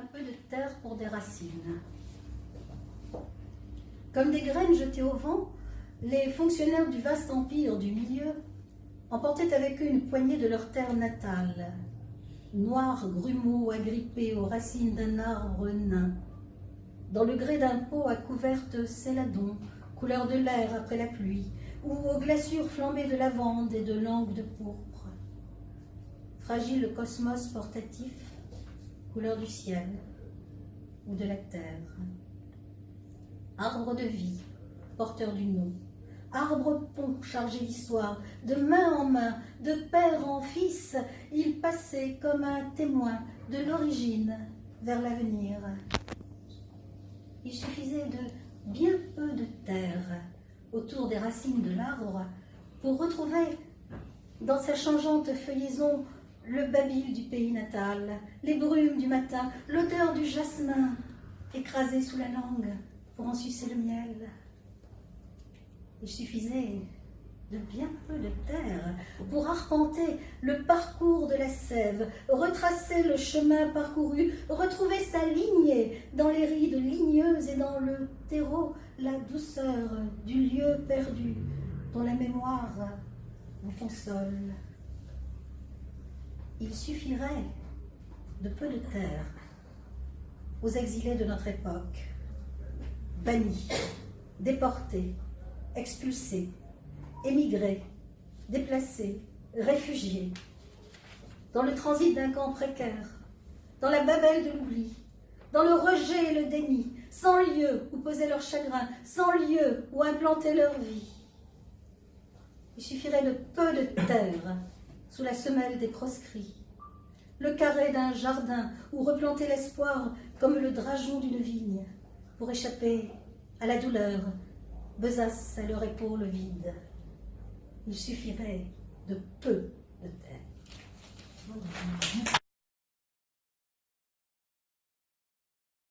Un peu de terre pour des racines. Comme des graines jetées au vent, les fonctionnaires du vaste empire du milieu emportaient avec eux une poignée de leur terre natale, noirs grumeaux agrippés aux racines d'un arbre nain, dans le grès d'un pot à couverte céladon, couleur de l'air après la pluie, ou aux glaçures flambées de lavande et de langue de pourpre. Fragile cosmos portatif, couleur du ciel ou de la terre. Arbre de vie, porteur du nom. Arbre pont chargé d'histoire, de main en main, de père en fils, il passait comme un témoin de l'origine vers l'avenir. Il suffisait de bien peu de terre autour des racines de l'arbre pour retrouver dans sa changeante feuillaison le babil du pays natal, les brumes du matin, l'odeur du jasmin écrasé sous la langue pour en sucer le miel. Il suffisait de bien peu de terre pour arpenter le parcours de la sève, retracer le chemin parcouru, retrouver sa lignée dans les rides ligneuses et dans le terreau la douceur du lieu perdu dont la mémoire vous console. Il suffirait de peu de terre aux exilés de notre époque, bannis, déportés, expulsés, émigrés, déplacés, réfugiés, dans le transit d'un camp précaire, dans la babelle de l'oubli, dans le rejet et le déni, sans lieu où poser leur chagrin, sans lieu où implanter leur vie. Il suffirait de peu de terre sous la semelle des proscrits, le carré d'un jardin où replanter l'espoir comme le drageon d'une vigne, pour échapper à la douleur, besace à leur épaule vide. Il suffirait de peu de terre.